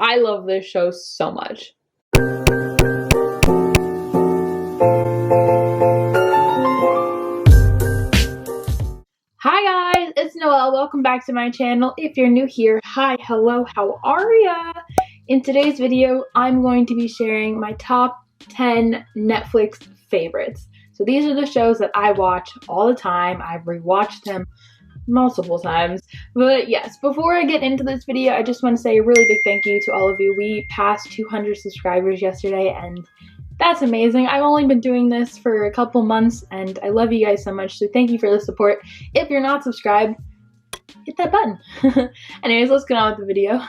I love this show so much. Hi guys, it's Noelle. Welcome back to my channel. If you're new here, hi, hello, how are ya? In today's video, I'm going to be sharing my top 10 Netflix favorites. So these are the shows that I watch all the time. I've rewatched them multiple times. But yes, before I get into this video, I just want to say a really big thank you to all of you. We passed 200 subscribers yesterday, and that's amazing. I've only been doing this for a couple months, and I love you guys so much, so thank you for the support. If you're not subscribed, hit that button. Anyways, let's get on with the video.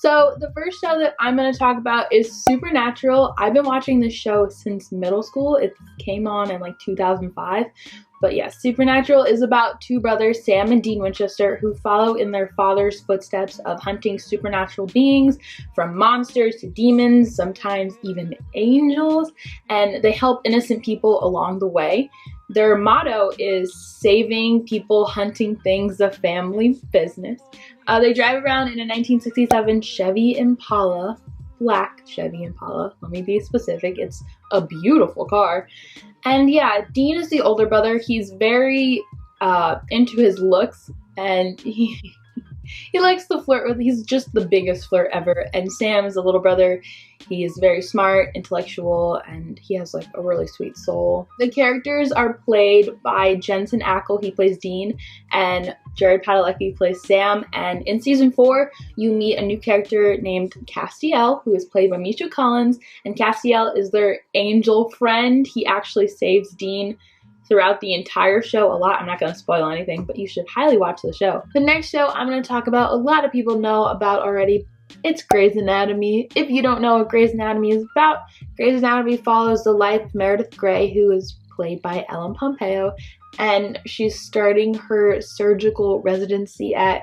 So the first show that I'm going to talk about is Supernatural. I've been watching this show since middle school. It came on in like 2005. But yes, Supernatural is about two brothers, Sam and Dean Winchester, who follow in their father's footsteps of hunting supernatural beings, from monsters to demons, sometimes even angels, and they help innocent people along the way. Their motto is saving people, hunting things, the family business. They drive around in a 1967 Chevy Impala, black Chevy Impala, let me be specific, it's a beautiful car. And yeah, Dean is the older brother. He's very into his looks, and he likes to flirt with, he's just the biggest flirt ever. And Sam is the little brother. He is very smart, intellectual, and he has like a really sweet soul. The characters are played by Jensen Ackles, he plays Dean, and Jared Padalecki plays Sam. And in season 4, you meet a new character named Castiel, who is played by Misha Collins, and Castiel is their angel friend. He actually saves Dean throughout the entire show a lot. I'm not going to spoil anything, but you should highly watch the show. The next show I'm going to talk about, a lot of people know about already. It's Grey's Anatomy. If you don't know what Grey's Anatomy is about, Grey's Anatomy follows the life of Meredith Grey, who is played by Ellen Pompeo, and she's starting her surgical residency at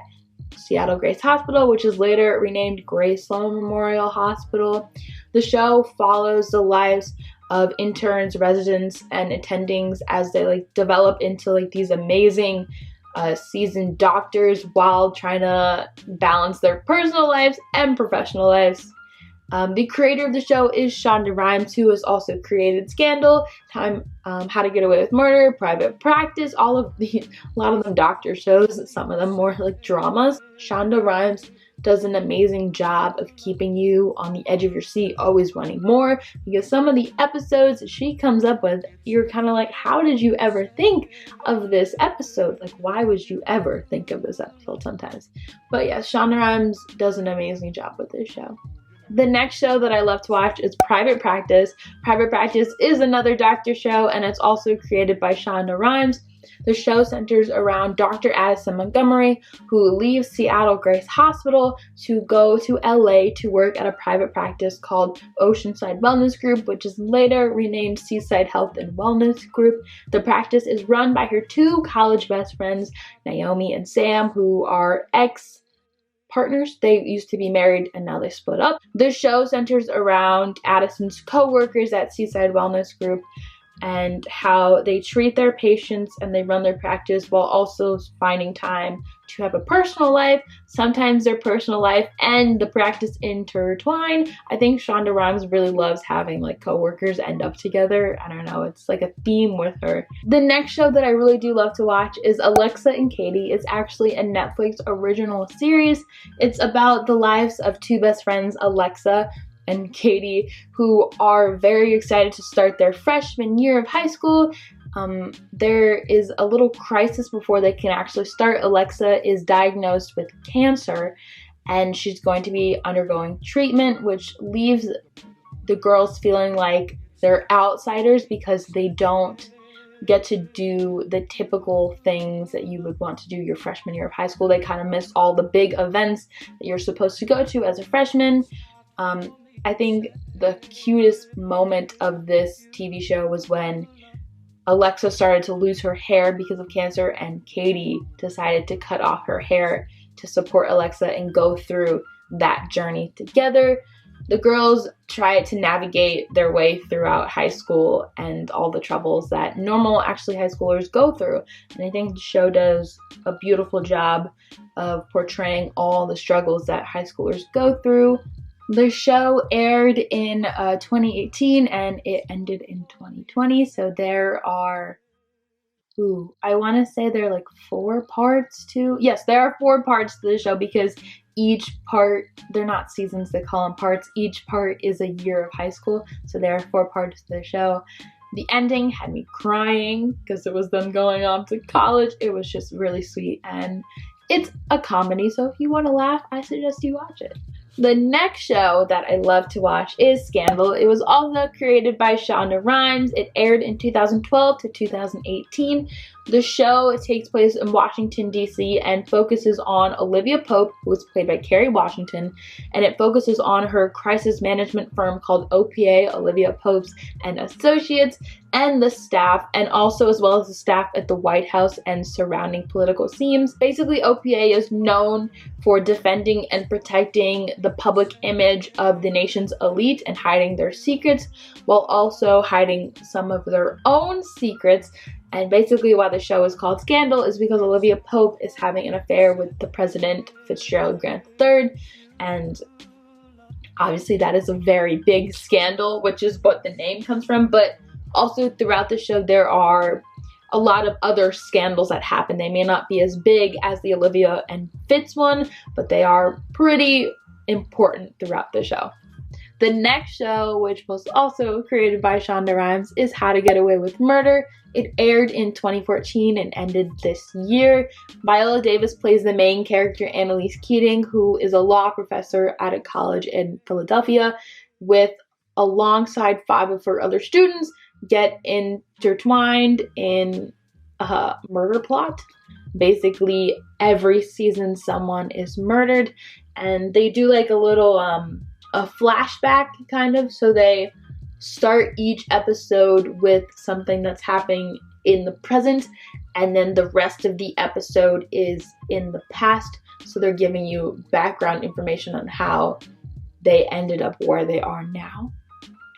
Seattle Grace Hospital, which is later renamed Gray Sloan Memorial Hospital. The show follows the lives of interns, residents, and attendings as they like develop into like these amazing seasoned doctors while trying to balance their personal lives and professional lives. The creator of the show is Shonda Rhimes, who has also created Scandal, How to Get Away with Murder, Private Practice, a lot of them doctor shows, some of them more like dramas. Shonda Rhimes does an amazing job of keeping you on the edge of your seat, always wanting more, because some of the episodes that she comes up with, you're kind of like, how did you ever think of this episode? Like, why would you ever think of this episode sometimes? But yeah, Shonda Rhimes does an amazing job with this show. The next show that I love to watch is Private Practice. Private Practice is another doctor show, and it's also created by Shonda Rhimes. The show centers around Dr. Addison Montgomery, who leaves Seattle Grace Hospital to go to LA to work at a private practice called Oceanside Wellness Group, which is later renamed Seaside Health and Wellness Group. The practice is run by her two college best friends, Naomi and Sam, who are ex-partners. They used to be married and now they split up. The show centers around Addison's co-workers at Seaside Wellness Group and how they treat their patients and they run their practice while also finding time to have a personal life. Sometimes their personal life and the practice intertwine. I think Shonda Rhimes really loves having like co-workers end up together. I don't know, it's like a theme with her. The next show that I really do love to watch is Alexa and Katie. It's actually a Netflix original series. It's about the lives of two best friends, Alexa and Katie, who are very excited to start their freshman year of high school. There is a little crisis before they can actually start. Alexa is diagnosed with cancer, and she's going to be undergoing treatment, which leaves the girls feeling like they're outsiders because they don't get to do the typical things that you would want to do your freshman year of high school. They kind of miss all the big events that you're supposed to go to as a freshman. I think the cutest moment of this TV show was when Alexa started to lose her hair because of cancer, and Katie decided to cut off her hair to support Alexa and go through that journey together. The girls try to navigate their way throughout high school and all the troubles that normal actually high schoolers go through. And I think the show does a beautiful job of portraying all the struggles that high schoolers go through. The show aired in 2018 and it ended in 2020. So there are, I want to say there are like 4 parts to, yes, there are 4 parts to the show because each part, they're not seasons, they call them parts. Each part is a year of high school. So there are 4 parts to the show. The ending had me crying because it was them going off to college. It was just really sweet, and it's a comedy, so if you want to laugh, I suggest you watch it. The next show that I love to watch is Scandal. It was also created by Shonda Rhimes. It aired in 2012 to 2018. The show takes place in Washington, D.C. and focuses on Olivia Pope, who is played by Kerry Washington, and it focuses on her crisis management firm called OPA, Olivia Pope's and Associates, and the staff, and also as well as the staff at the White House and surrounding political scenes. Basically, OPA is known for defending and protecting the public image of the nation's elite and hiding their secrets, while also hiding some of their own secrets. And basically why the show is called Scandal is because Olivia Pope is having an affair with the president, Fitzgerald Grant III, and obviously that is a very big scandal, which is what the name comes from. But also throughout the show there are a lot of other scandals that happen. They may not be as big as the Olivia and Fitz one, but they are pretty important throughout the show. The next show, which was also created by Shonda Rhimes, is How to Get Away with Murder. It aired in 2014 and ended this year. Viola Davis plays the main character, Annalise Keating, who is a law professor at a college in Philadelphia, alongside 5 of her other students, get intertwined in a murder plot. Basically, every season someone is murdered, and they do like a little a flashback kind of, so they start each episode with something that's happening in the present, and then the rest of the episode is in the past, so they're giving you background information on how they ended up where they are now.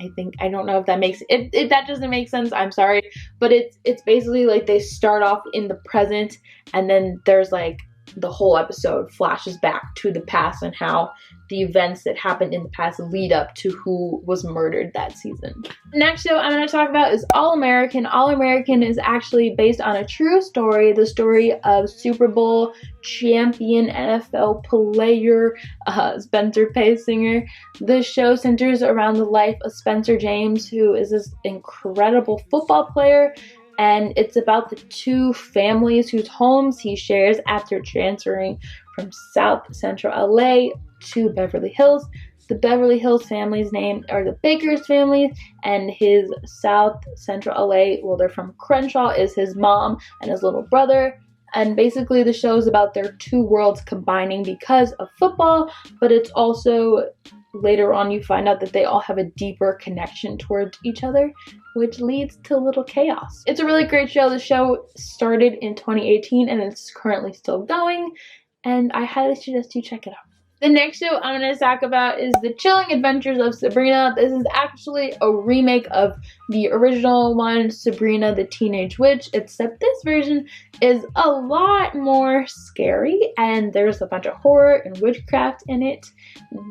I don't know if that makes, if that doesn't make sense, I'm sorry, but it's basically like they start off in the present, and then there's like the whole episode flashes back to the past and how the events that happened in the past lead up to who was murdered that season. The next show I'm going to talk about is AllAmerican. AllAmerican is actually based on a true story, the story of Super Bowl champion NFL player Spencer Singer. The show centers around the life of Spencer James, who is this incredible football player, and it's about the 2 families whose homes he shares after transferring from South Central LA to Beverly Hills. The Beverly Hills family's name are the Baker's family, and his South Central LA, well, they're from Crenshaw, is his mom and his little brother. And basically the show is about their 2 worlds combining because of football, but it's also, later on you find out that they all have a deeper connection towards each other, which leads to a little chaos. It's a really great show. The show started in 2018 and it's currently still going, and I highly suggest you check it out. The next show I'm going to talk about is The Chilling Adventures of Sabrina. This is actually a remake of the original one, Sabrina the Teenage Witch, except this version is a lot more scary and there's a bunch of horror and witchcraft in it.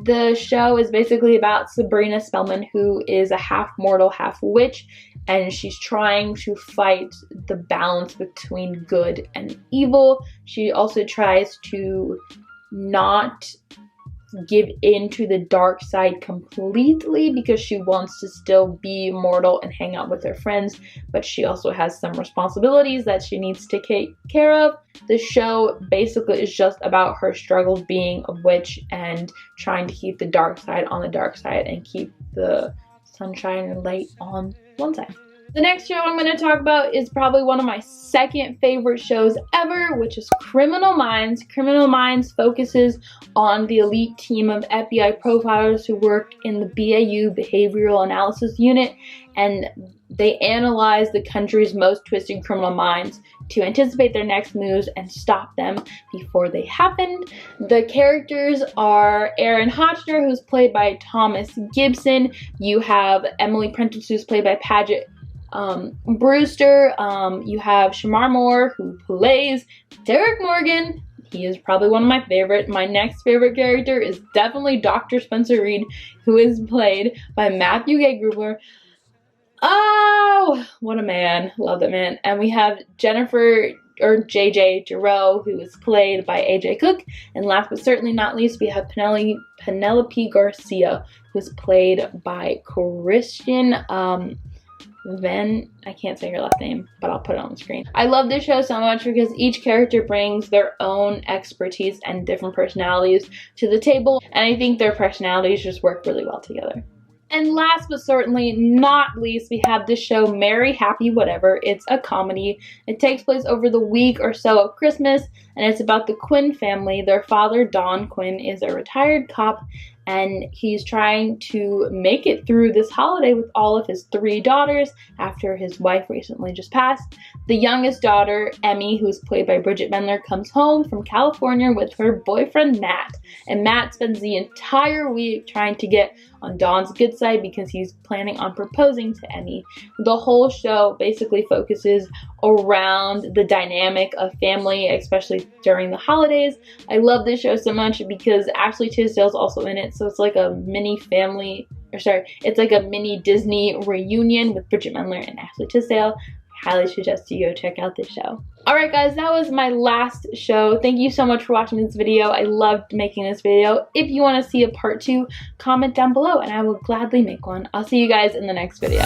The show is basically about Sabrina Spellman, who is a half mortal, half witch, and she's trying to fight the balance between good and evil. She also tries to not give in to the dark side completely because she wants to still be mortal and hang out with her friends, but she also has some responsibilities that she needs to take care of. The show basically is just about her struggles being a witch and trying to keep the dark side on the dark side and keep the sunshine and light on one side. The next show I'm going to talk about is probably one of my second favorite shows ever, which is Criminal Minds. Criminal Minds focuses on the elite team of FBI profilers who work in the BAU Behavioral Analysis Unit, and they analyze the country's most twisted criminal minds to anticipate their next moves and stop them before they happen. The characters are Aaron Hotchner, who's played by Thomas Gibson. You have Emily Prentice, who's played by Paget Brewster. You have Shamar Moore, who plays Derek Morgan. He is probably one of my favorite. My next favorite character is definitely Dr. Spencer Reed, who is played by Matthew Gay Grubler. Oh, what a man. Love that man. And we have Jennifer, or JJ Giroux, who is played by AJ Cook. And last but certainly not least, we have Penelope Garcia, who is played by Christian I can't say her last name, but I'll put it on the screen. I love this show so much because each character brings their own expertise and different personalities to the table, and I think their personalities just work really well together. And last but certainly not least, we have this show, Merry Happy Whatever. It's a comedy. It takes place over the week or so of Christmas, and it's about the Quinn family. Their father, Don Quinn, is a retired cop, and he's trying to make it through this holiday with all of his 3 daughters after his wife recently just passed. The youngest daughter, Emmy, who's played by Bridget Mendler, comes home from California with her boyfriend, Matt. And Matt spends the entire week trying to get on Don's good side because he's planning on proposing to Emmy. The whole show basically focuses around the dynamic of family, especially during the holidays. I love this show so much because Ashley Tisdale's also in it, so it's like a mini family, it's like a mini Disney reunion with Bridget Mendler and Ashley Tisdale. Highly suggest you go check out this show. Alright guys, that was my last show. Thank you so much for watching this video. I loved making this video. If you want to see a part 2, comment down below and I will gladly make one. I'll see you guys in the next video.